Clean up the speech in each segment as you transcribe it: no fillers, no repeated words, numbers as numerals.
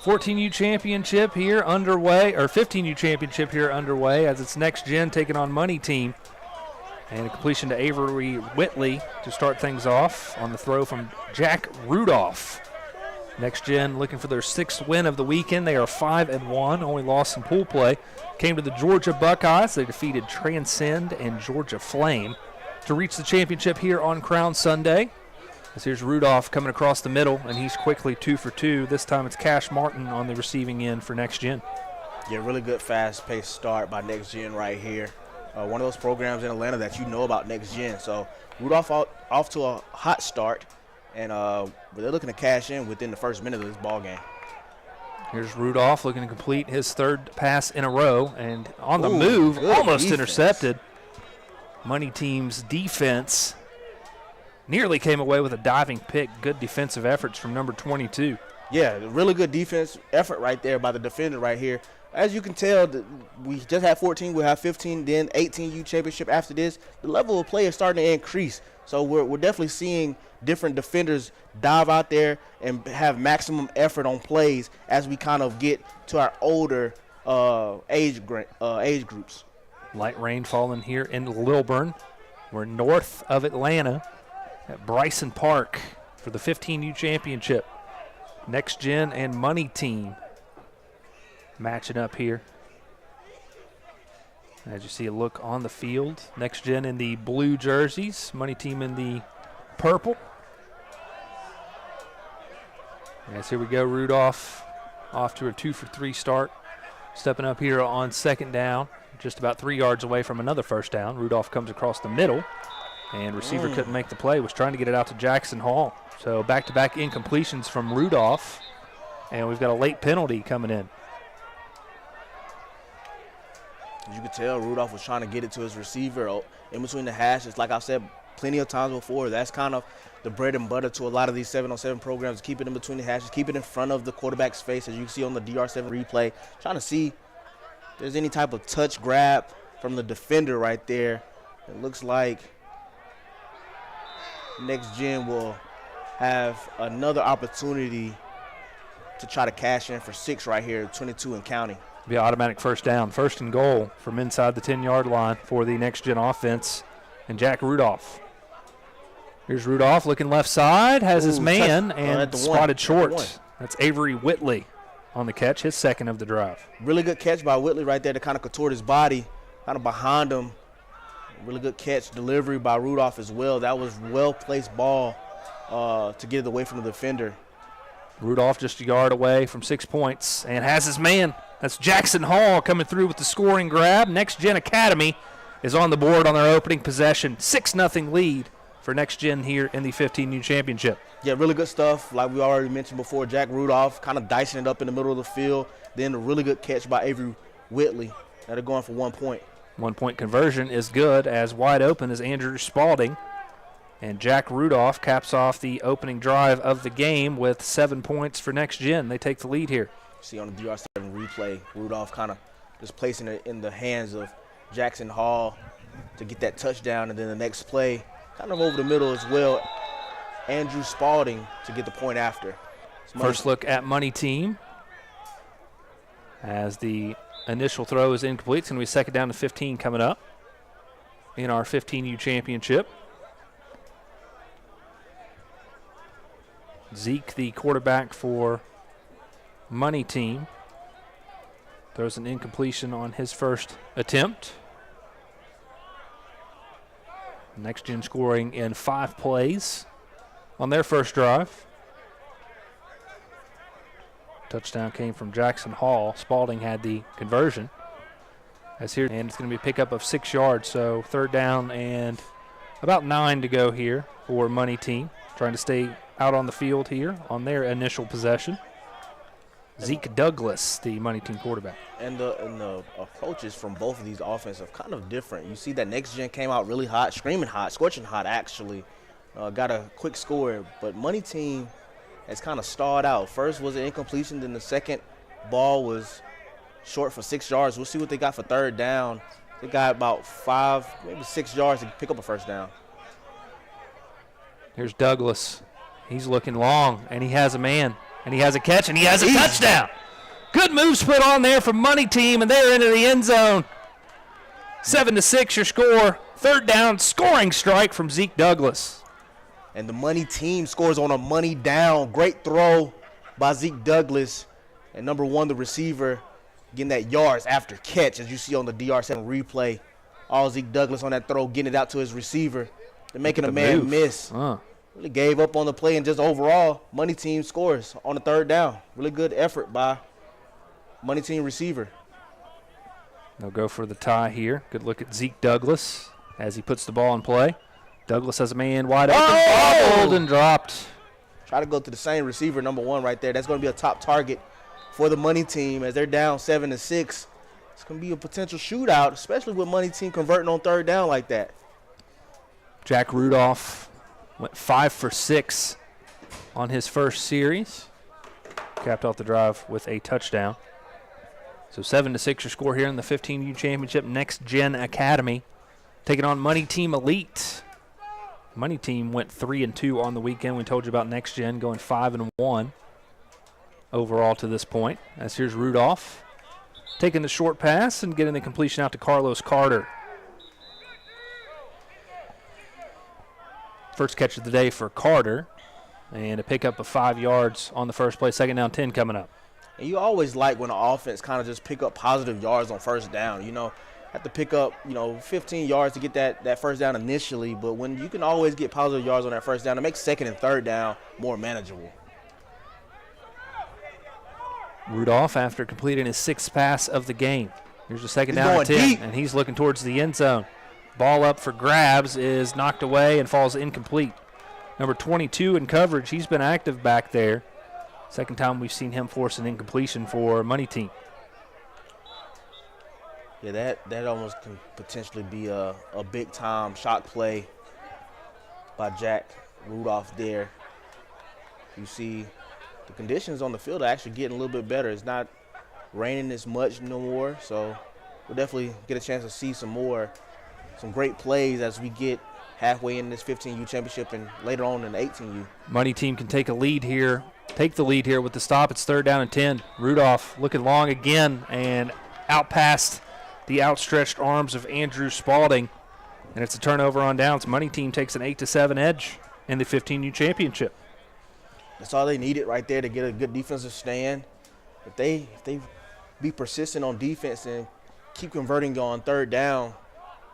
14U championship here underway, or 15U championship here underway as it's Nextgen taking on Moneyteam. And a completion to Avery Whitley to start things off on the throw from Jack Rudolph. Nextgen looking for their 6th win of the weekend. They are 5-1, only lost in pool play. Came to the Georgia Buckeyes. They defeated Transcend and Georgia Flame to reach the championship here on Crown Sunday. As here's Rudolph coming across the middle, and he's quickly 2 for 2. This time it's Cash Martin on the receiving end for Nextgen. Yeah, really good fast-paced start by Nextgen right here. One of those programs in Atlanta that you know about Nextgen. So Rudolph off to a hot start, and they're looking to cash in within the first minute of this ball game. Here's Rudolph looking to complete his 3rd pass in a row, and on the move, almost intercepted. Moneyteam's defense nearly came away with a diving pick. Good defensive efforts from number 22. Yeah, really good defense effort right there by the defender right here. As you can tell, we just had 14, we'll have 15, then 18U championship after this. The level of play is starting to increase. So we're definitely seeing different defenders dive out there and have maximum effort on plays as we kind of get to our older age groups. Light rain falling here in Lilburn. We're north of Atlanta at Bryson Park for the 15U championship. Nextgen and Moneyteam matching up here. As you see a look on the field, Nextgen in the blue jerseys, Moneyteam in the purple. Yes, here we go, Rudolph off to a 2 for 3 start. Stepping up here on 2nd down, just about 3 yards away from another 1st down. Rudolph comes across the middle, and receiver couldn't make the play, was trying to get it out to Jackson Hall. So back-to-back incompletions from Rudolph, and we've got a late penalty coming in. As you could tell, Rudolph was trying to get it to his receiver in between the hashes. Like I've said plenty of times before, that's kind of the bread and butter to a lot of these 7-on-7 programs. Keep it in between the hashes, keep it in front of the quarterback's face, as you can see on the DR7 replay. Trying to see if there's any type of touch grab from the defender right there. It looks like Nextgen will have another opportunity to try to cash in for 6 right here, 22 and counting. Be an automatic 1st down. 1st and goal from inside the 10-yard line for the Nextgen offense and Jack Rudolph. Here's Rudolph looking left side, has his man, and spotted short. That's Avery Whitley on the catch, his 2nd of the drive. Really good catch by Whitley right there to kind of contort his body, kind of behind him. Really good catch, delivery by Rudolph as well. That was well-placed ball to get it away from the defender. Rudolph just a yard away from 6 points and has his man. That's Jackson Hall coming through with the scoring grab. Nextgen Academy is on the board on their opening possession. 6-0 lead for Nextgen here in the 15U championship. Yeah, really good stuff. Like we already mentioned before, Jack Rudolph kind of dicing it up in the middle of the field. Then a really good catch by Avery Whitley. Now they're going for 1 point. 1 point conversion is good, as wide open is Andrew Spalding. And Jack Rudolph caps off the opening drive of the game with 7 points for Nextgen. They take the lead here. See on the DR7 replay, Rudolph kind of just placing it in the hands of Jackson Hall to get that touchdown, and then the next play kind of over the middle as well, Andrew Spalding to get the point after. First look at Moneyteam as the initial throw is incomplete. It's going to be 2nd down to 15 coming up in our 15U championship. Zeke, the quarterback for Moneyteam, throws an incompletion on his 1st attempt. Nextgen scoring in 5 plays on their 1st drive. Touchdown came from Jackson Hall. Spalding had the conversion. And it's going to be a pickup of 6 yards, so 3rd down and about 9 to go here for Moneyteam, trying to stay out on the field here on their initial possession. Zeke Douglas, the Moneyteam quarterback. And the approaches from both of these offenses are kind of different. You see that Nextgen came out really hot, screaming hot, scorching hot actually. Got a quick score, but Moneyteam has kind of stalled out. First was an incompletion, then the second ball was short for 6 yards. We'll see what they got for 3rd down. They got about 5, maybe 6 yards to pick up a 1st down. Here's Douglas. He's looking long, and he has a man. And he has a catch, and he has a touchdown. Good moves put on there from Moneyteam, and they're into the end zone. 7-6 your score. Third down, scoring strike from Zeke Douglas. And the Moneyteam scores on a money down. Great throw by Zeke Douglas. And number one, the receiver, getting that yards after catch, as you see on the DR7 replay. All Zeke Douglas on that throw, getting it out to his receiver. They're making a man miss. Really gave up on the play, and just overall, Moneyteam scores on the third down. Really good effort by Moneyteam receiver. They'll go for the tie here. Good look at Zeke Douglas as he puts the ball in play. Douglas has a man wide open, bobbled and dropped. Try to go to the same receiver, number one right there. That's going to be a top target for the Moneyteam as they're down 7-6. It's going to be a potential shootout, especially with Moneyteam converting on third down like that. Jack Rudolph went 5 for 6 on his first series. Capped off the drive with a touchdown. So 7-6 your score here in the 15U Championship. Next-Gen Academy taking on Moneyteam Elite. Moneyteam went 3-2 on the weekend. We told you about Next-Gen going 5-1 overall to this point. As here's Rudolph taking the short pass and getting the completion out to Carlos Carter. First catch of the day for Carter, and a pickup of 5 yards on the first play. Second down, 10 coming up. And you always like when an offense kind of just pick up positive yards on first down. You know, have to pick up, 15 yards to get that first down initially. But when you can always get positive yards on that first down, it makes second and third down more manageable. Rudolph, after completing his 6th pass of the game. Here's a second down and 10, deep. And he's looking towards the end zone. Ball up for grabs is knocked away and falls incomplete. Number 22 in coverage, he's been active back there. Second time we've seen him force an incompletion for Moneyteam. Yeah, that almost can potentially be a big-time shot play by Jack Rudolph there. You see the conditions on the field are actually getting a little bit better. It's not raining as much no more, so we'll definitely get a chance to see some great plays as we get halfway in this 15U championship and later on in the 18U. Moneyteam can take the lead here with the stop. It's third down and 10. Rudolph looking long again and out past the outstretched arms of Andrew Spalding. And it's a turnover on downs. Moneyteam takes an 8-7 edge in the 15U championship. That's all they needed right there to get a good defensive stand. If they be persistent on defense and keep converting on third down,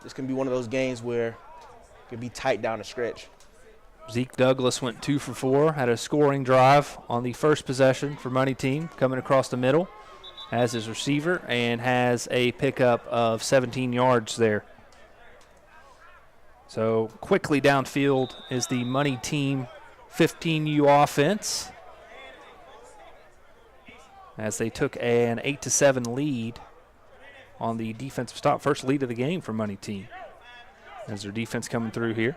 this can be one of those games where it can be tight down the stretch. Zeke Douglas went 2 for 4, had a scoring drive on the first possession for Moneyteam, coming across the middle as his receiver, and has a pickup of 17 yards there. So quickly downfield is the Moneyteam 15U offense as they took an 8-7 lead on the defensive stop. First lead of the game for Moneyteam as their defense coming through here.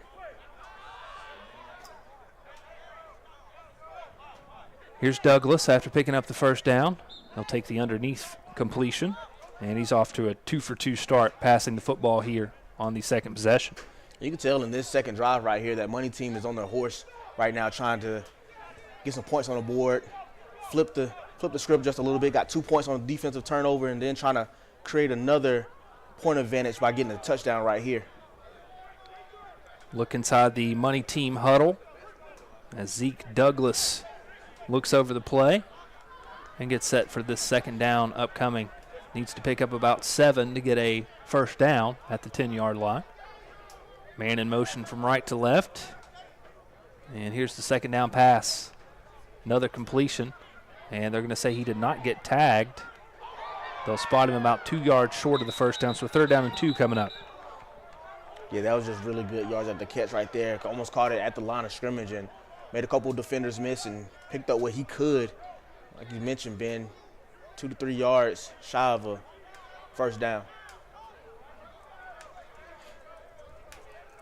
Here's Douglas after picking up the first down. He'll take the underneath completion, and he's off to a 2-for-2 start passing the football here on the second possession. You can tell in this second drive right here that Moneyteam is on their horse right now, trying to get some points on the board, flip the script just a little bit, got 2 points on the defensive turnover, and then trying to create another point advantage by getting a touchdown right here. Look inside the Moneyteam huddle as Zeke Douglas looks over the play and gets set for this second down upcoming. Needs to pick up about 7 to get a first down at the 10-yard line. Man in motion from right to left. And here's the second down pass. Another completion. And they're going to say he did not get tagged. They'll spot him about 2 yards short of the first down. So third down and 2 coming up. Yeah, that was just really good yards at the catch right there. Almost caught it at the line of scrimmage and made a couple of defenders miss and picked up what he could. Like you mentioned, Ben, 2 to 3 yards shy of a first down.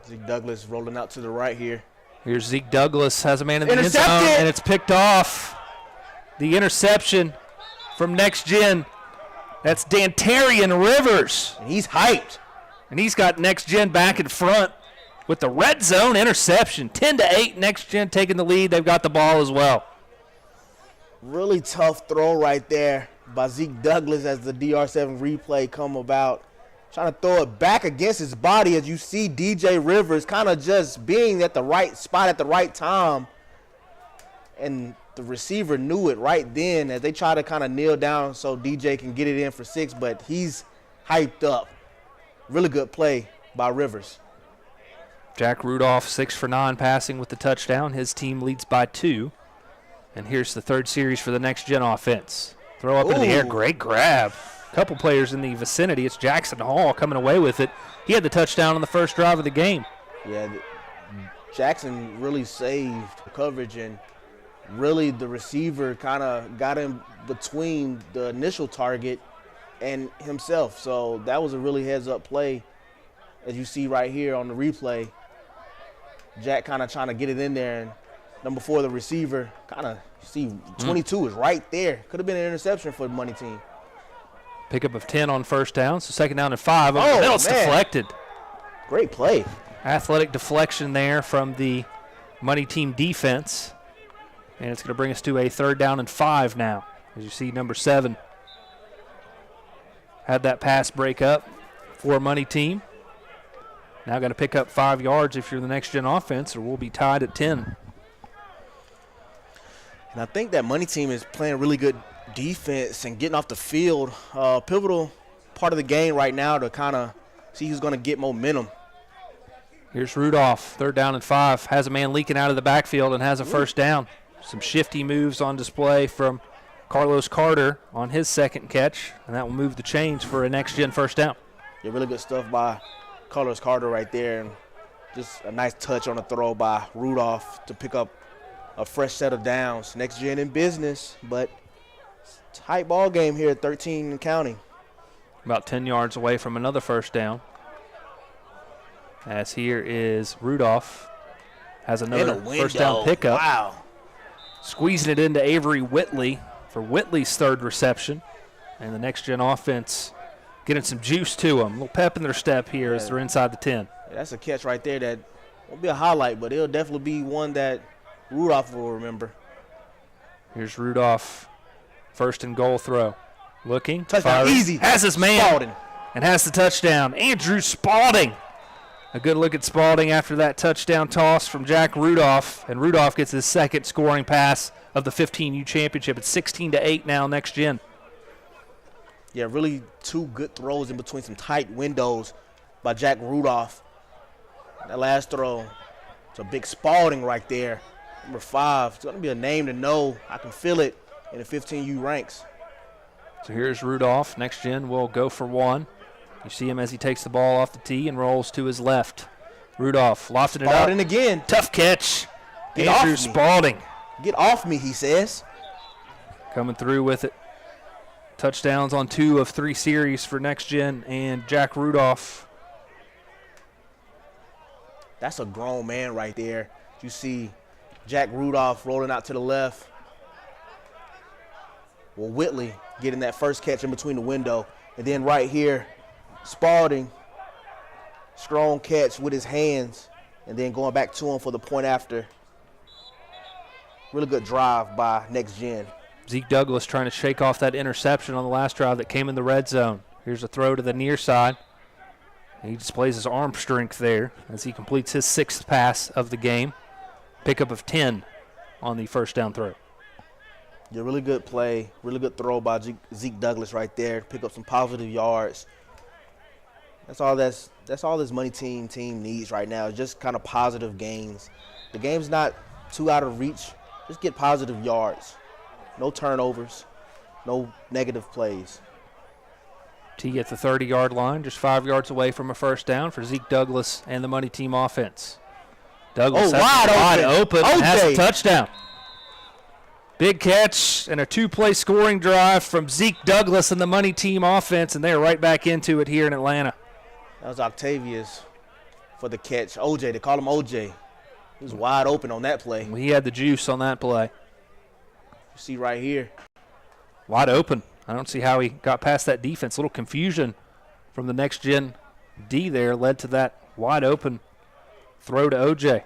Zeke Douglas rolling out to the right here. Here's Zeke Douglas, has a man in the end zone, and it's picked off. The interception from Next-Gen. That's Dantarian Rivers. And he's hyped. And he's got Next-Gen back in front with the red zone interception. 10-8, Next-Gen taking the lead. They've got the ball as well. Really tough throw right there by Zeke Douglas as the DR7 replay come about. Trying to throw it back against his body as you see DJ Rivers kind of just being at the right spot at the right time. And the receiver knew it right then as they try to kind of kneel down so DJ can get it in for 6, but he's hyped up. Really good play by Rivers. Jack Rudolph 6 for 9 passing with the touchdown. His team leads by 2. And here's the third series for the Next-Gen offense. Throw up into the air, great grab. Couple players in the vicinity. It's Jackson Hall coming away with it. He had the touchdown on the first drive of the game. Yeah, Jackson really saved coverage, and really the receiver kind of got in between the initial target and himself. So that was a really heads-up play. As you see right here on the replay, Jack kind of trying to get it in there, and number 4, the receiver, kind of see 22 is right there. Could have been an interception for the money team. Pickup of 10 on first down, so second down and 5. Oh, it's deflected. Great play. Athletic deflection there from the money team defense. And it's going to bring us to a third down and 5 now. As you see, number 7 had that pass break up for money team. Now got to pick up 5 yards if you're the Next-Gen offense, or we'll be tied at 10. And I think that money team is playing really good defense and getting off the field. Pivotal part of the game right now to kind of see who's going to get momentum. Here's Rudolph, third down and 5. Has a man leaking out of the backfield and has a first down. Some shifty moves on display from Carlos Carter on his second catch, and that will move the chains for a Next-Gen first down. Yeah, really good stuff by Carlos Carter right there, and just a nice touch on the throw by Rudolph to pick up a fresh set of downs. Next-Gen in business, but tight ball game here at 13 and counting. About 10 yards away from another first down. As here is Rudolph. Has another first down pickup. Wow. Squeezing it into Avery Whitley for Whitley's third reception. And the Next-Gen offense getting some juice to them. A little pep in their step here as they're inside the 10. Yeah, that's a catch right there that won't be a highlight, but it'll definitely be one that Rudolph will remember. Here's Rudolph. First and goal throw. Looking. Touchdown. Easy. Has his man. Spalding. And has the touchdown. Andrew Spalding. A good look at Spalding after that touchdown toss from Jack Rudolph. And Rudolph gets his second scoring pass of the 15U championship. It's 16-8 now, Next-Gen. Yeah, really 2 good throws in between some tight windows by Jack Rudolph. That last throw, it's a big Spalding right there. Number 5. It's going to be a name to know. I can feel it in the 15U ranks. So here's Rudolph. Next-Gen will go for 1. You see him as he takes the ball off the tee and rolls to his left. Rudolph lofted it up. Spalding again. Tough catch. Get Andrew off me. Spalding. Get off me, he says. Coming through with it. Touchdowns on 2 of 3 series for Next-Gen and Jack Rudolph. That's a grown man right there. You see Jack Rudolph rolling out to the left. Well, Whitley getting that first catch in between the window. And then right here, Spalding, strong catch with his hands, and then going back to him for the point after. Really good drive by Next-Gen. Zeke Douglas trying to shake off that interception on the last drive that came in the red zone. Here's a throw to the near side. He displays his arm strength there as he completes his 6th pass of the game. Pickup of 10 on the first down throw. Yeah, really good play, really good throw by Zeke Douglas right there. Pick up some positive yards. That's all this money team needs right now, is just kind of positive gains. The game's not too out of reach. Just get positive yards. No turnovers, no negative plays. T at the 30-yard line, just 5 yards away from a first down for Zeke Douglas and the money team offense. Douglas wide open and has a touchdown. Big catch and a 2-play scoring drive from Zeke Douglas and the money team offense, and they are right back into it here in Atlanta. That was Octavius for the catch. OJ, they call him OJ. He was wide open on that play. He had the juice on that play. You see right here. Wide open. I don't see how he got past that defense. A little confusion from the Next-Gen D there led to that wide open throw to OJ.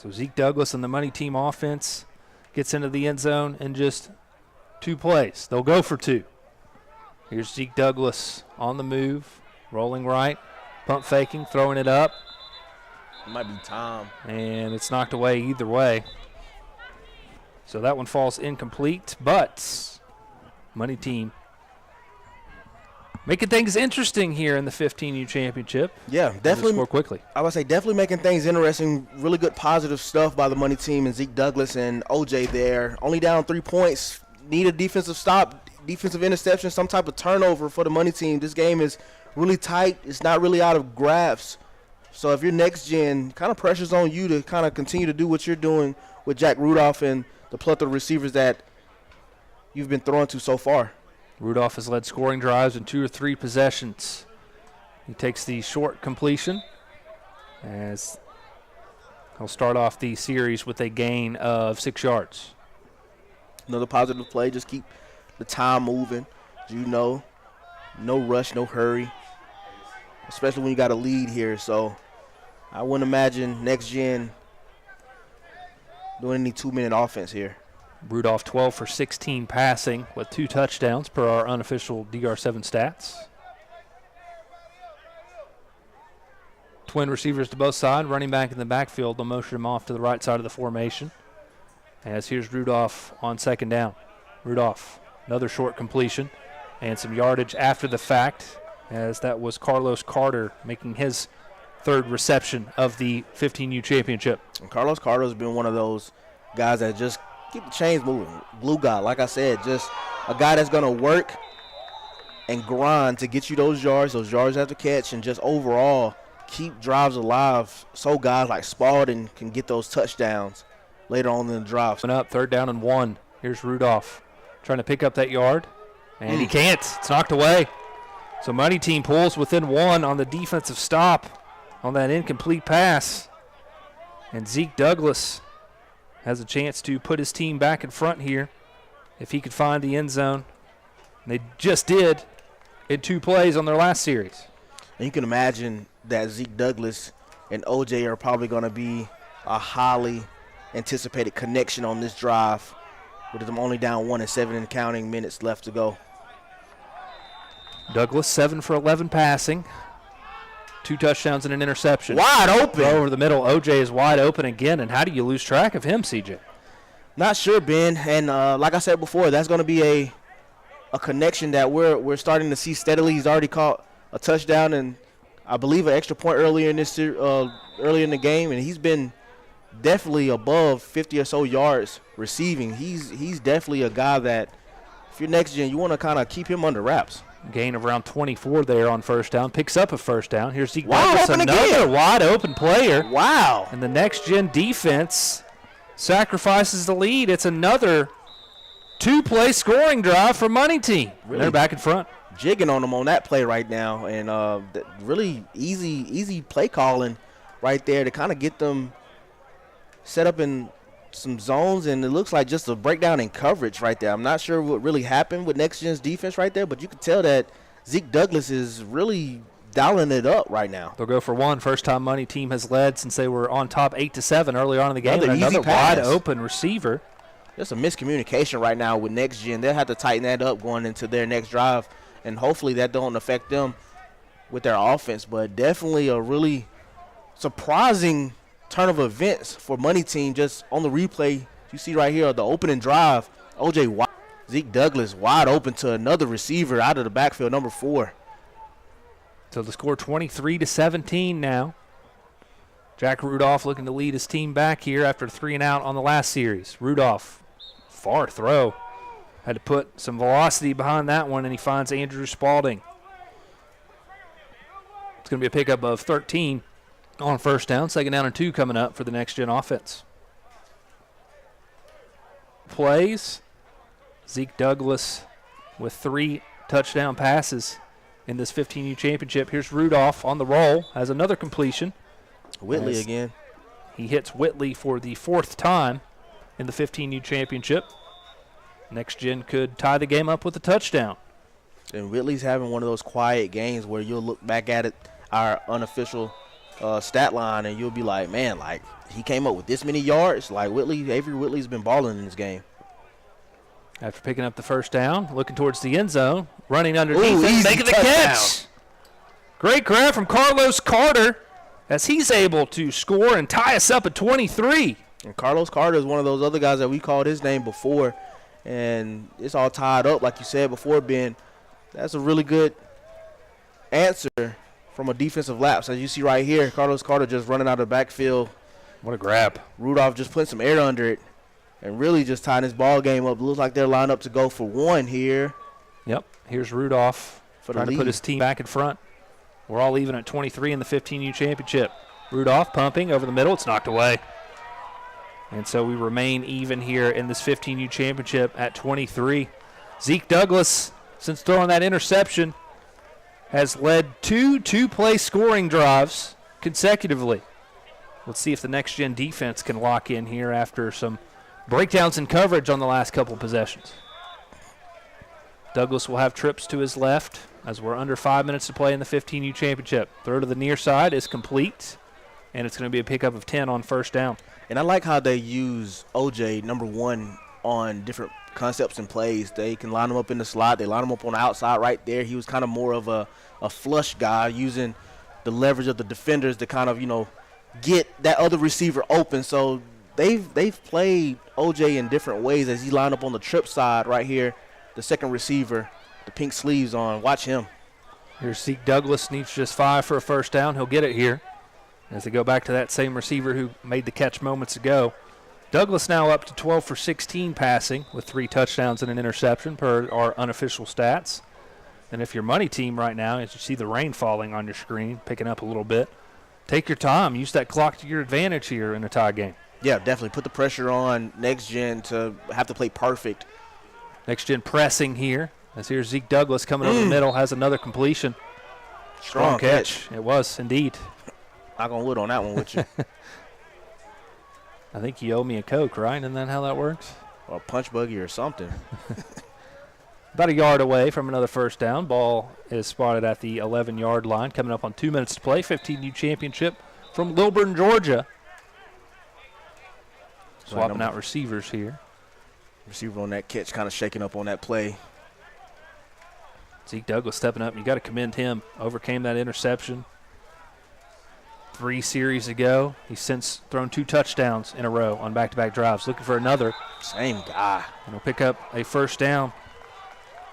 So Zeke Douglas and the Money Team offense gets into the end zone in just 2 plays. They'll go for 2. Here's Zeke Douglas on the move, rolling right, pump faking, throwing it up. It might be Tom. And it's knocked away either way. So that one falls incomplete, but Money Team making things interesting here in the 15U championship. Yeah, definitely. Score quickly. I would say definitely making things interesting. Really good positive stuff by the Money Team and Zeke Douglas and OJ there. Only down 3 points. Need a defensive stop, defensive interception, some type of turnover for the Money Team. This game is really tight. It's not really out of grasp. So if you're next gen, kind of pressure's on you to kind of continue to do what you're doing with Jack Rudolph and the plethora of receivers that you've been throwing to so far. Rudolph has led scoring drives in 2 or 3 possessions. He takes the short completion as he'll start off the series with a gain of 6 yards. Another positive play, just keep the time moving. You know, no rush, no hurry, especially when you got a lead here. So I wouldn't imagine next gen doing any 2-minute offense here. Rudolph 12 for 16 passing with 2 touchdowns per our unofficial DR7 stats. Twin receivers to both sides, running back in the backfield. They'll motion him off to the right side of the formation. As here's Rudolph on 2nd down. Rudolph, another short completion and some yardage after the fact, as that was Carlos Carter making his 3rd reception of the 15U championship. And Carlos Carter has been one of those guys that just keep the chains moving. Glue guy, like I said, just a guy that's going to work and grind to get you those yards after catch, and just overall keep drives alive so guys like Spalding can get those touchdowns later on in the drive. Up 3rd down and 1. Here's Rudolph trying to pick up that yard, and he can't. It's knocked away. So Money Team pulls within 1 on the defensive stop on that incomplete pass. And Zeke Douglas has a chance to put his team back in front here if he could find the end zone. And they just did in 2 plays on their last series. And you can imagine that Zeke Douglas and OJ are probably going to be a highly anticipated connection on this drive, with them only down 1 and 7 and counting minutes left to go. Douglas 7 for 11 passing, 2 touchdowns and an interception. Wide open. Throw over the middle. OJ is wide open again, and how do you lose track of him, CJ? Not sure, Ben. And like I said before, that's going to be a connection that we're starting to see steadily. He's already caught a touchdown and I believe an extra point earlier in the game, and he's been definitely above 50 or so yards receiving. He's definitely a guy that, if you're next gen, you want to kind of keep him under wraps. Gain of around 24 there on 1st down. Picks up a 1st down. Here's Zeke Wide Douglas, open another again. wide open player. Wow. And the next gen defense sacrifices the lead. It's another 2-play scoring drive for Money Team. Really? They're back in front. Jigging on them on that play right now, and really easy play calling right there to kind of get them set up in some zones, and it looks like just a breakdown in coverage right there. I'm not sure what really happened with Next Gen's defense right there, but you can tell that Zeke Douglas is really dialing it up right now. They'll go for 1. First time Money Team has led since they were on top 8-7 early on in the game. Another wide open receiver. There's some miscommunication right now with Next Gen. They'll have to tighten that up going into their next drive, and hopefully that don't affect them with their offense. But definitely a really surprising turn of events for Money Team. Just on the replay, you see right here the opening drive, Zeke Douglas wide open to another receiver out of the backfield, number 4. So the score 23-17 now. Jack Rudolph looking to lead his team back here after 3 and out on the last series. Rudolph, far throw. Had to put some velocity behind that one, and he finds Andrew Spalding. It's going to be a pickup of 13 on 1st down. 2nd down and 2 coming up for the Next Gen offense. Plays. Zeke Douglas with 3 touchdown passes in this 15U championship. Here's Rudolph on the roll, has another completion. Whitley again. He hits Whitley for the 4th time in the 15U championship. Next Gen could tie the game up with a touchdown. And Whitley's having one of those quiet games where you'll look back at it, our unofficial stat line, and you'll be like, man, like he came up with this many yards. Like Avery Whitley's been balling in this game. After picking up the first down, looking towards the end zone, running underneath, Ooh, making the catch. Great grab from Carlos Carter as he's able to score and tie us up at 23. And Carlos Carter is one of those other guys that we called his name before, and it's all tied up, like you said before, Ben. That's a really good answer from a defensive lapse. As you see right here, Carlos Carter just running out of the backfield. What a grab. Rudolph just putting some air under it and really just tying his ball game up. Looks like they're lined up to go for one here. Yep, here's Rudolph trying to put his team back in front. We're all even at 23 in the 15U championship. Rudolph pumping over the middle. It's knocked away. And so we remain even here in this 15U championship at 23. Zeke Douglas, since throwing that interception, has led two-play scoring drives consecutively. Let's see if the next-gen defense can lock in here after some breakdowns in coverage on the last couple of possessions. Douglas will have trips to his left as we're under 5 minutes to play in the 15U championship. Throw to the near side is complete, and it's going to be a pickup of 10 on first down. And I like how they use OJ, number one, on different concepts and plays. They can line him up in the slot. They line him up on the outside right there. He was kind of more of a flush guy, using the leverage of the defenders to kind of, get that other receiver open. So they've played OJ in different ways as he lined up on the trip side right here. The second receiver, the pink sleeves on. Watch him. Here's Zeke Douglas, needs just 5 for a first down. He'll get it here as they go back to that same receiver who made the catch moments ago. Douglas now up to 12 for 16 passing with 3 touchdowns and an interception per our unofficial stats. And if you're money team right now, as you see the rain falling on your screen, picking up a little bit, take your time. Use that clock to your advantage here in a tie game. Yeah, definitely. Put the pressure on Nextgen to have to play perfect. Nextgen pressing here. As here's Zeke Douglas coming over the middle, has another completion. Strong catch. It was, indeed. Knock on wood on that one with you. I think you owe me a Coke, right? Isn't that how that works? Or a punch buggy or something. About a yard away from another first down. Ball is spotted at the 11-yard line. Coming up on 2 minutes to play. 15U championship from Lilburn, Georgia. Swapping out receivers here. Receiver on that catch, kind of shaking up on that play. Zeke Douglas stepping up. You got to commend him. Overcame that interception 3 series ago. He's since thrown 2 touchdowns in a row on back-to-back drives. Looking for another. Same guy. And he'll pick up a first down.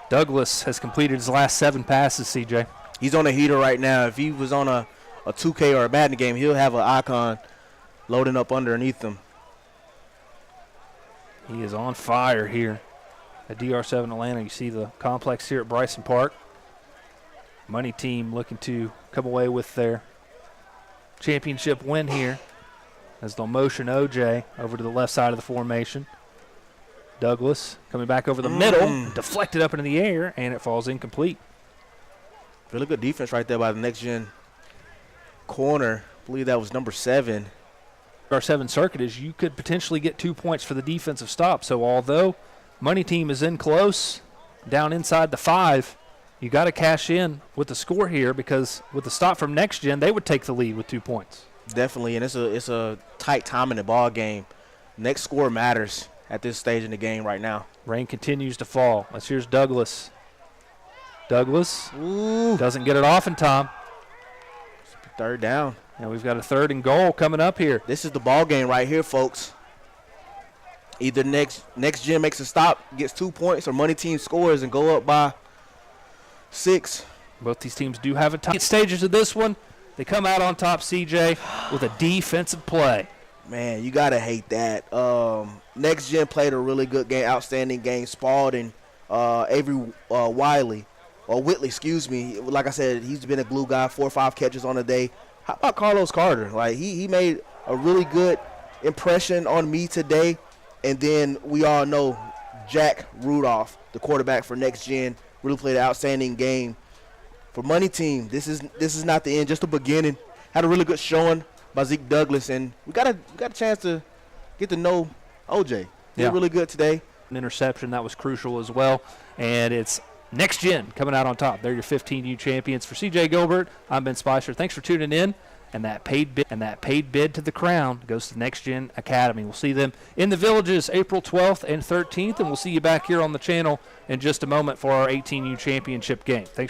Douglas has completed his last 7 passes, CJ. He's on a heater right now. If he was on a 2K or a Madden game, he'll have an icon loading up underneath him. He is on fire here at DR7 Atlanta. You see the complex here at Bryson Park. Money team looking to come away with their championship win here as they'll motion OJ over to the left side of the formation. Douglas coming back over the middle, deflected up into the air, and it falls incomplete. Really good defense right there by the next-gen corner. I believe that was number 7. Our 7 circuit is you could potentially get 2 points for the defensive stop. So although Money Team is in close, down inside the 5, you got to cash in with the score here because with the stop from Nextgen, they would take the lead with 2 points. Definitely, and it's a tight time in the ball game. Next score matters at this stage in the game right now. Rain continues to fall. Here's Douglas. Douglas doesn't get it off in time. Third down. And we've got a 3rd and goal coming up here. This is the ball game right here, folks. Either Nextgen makes a stop, gets 2 points, or Money Team scores and go up by 6. Both these teams do have a tight stages of this one. They come out on top, CJ, with a defensive play. Man, you got to hate that. Nextgen played a really good game, outstanding game. Spalding, Avery Whitley, excuse me. Like I said, he's been a glue guy, 4 or 5 catches on a day. How about Carlos Carter? Like he made a really good impression on me today. And then we all know Jack Rudolph, the quarterback for Nextgen, really played an outstanding game. For Money Team, this is not the end, just the beginning. Had a really good showing by Zeke Douglas, and we got a chance to get to know OJ. Did really good today. An interception that was crucial as well, and it's Nextgen coming out on top. They're your 15U champions. For CJ Gilbert, I'm Ben Spicer. Thanks for tuning in, And that paid bid to the crown goes to Nextgen Academy. We'll see them in the Villages April 12th and 13th, and we'll see you back here on the channel in just a moment for our 18U championship game. Thanks.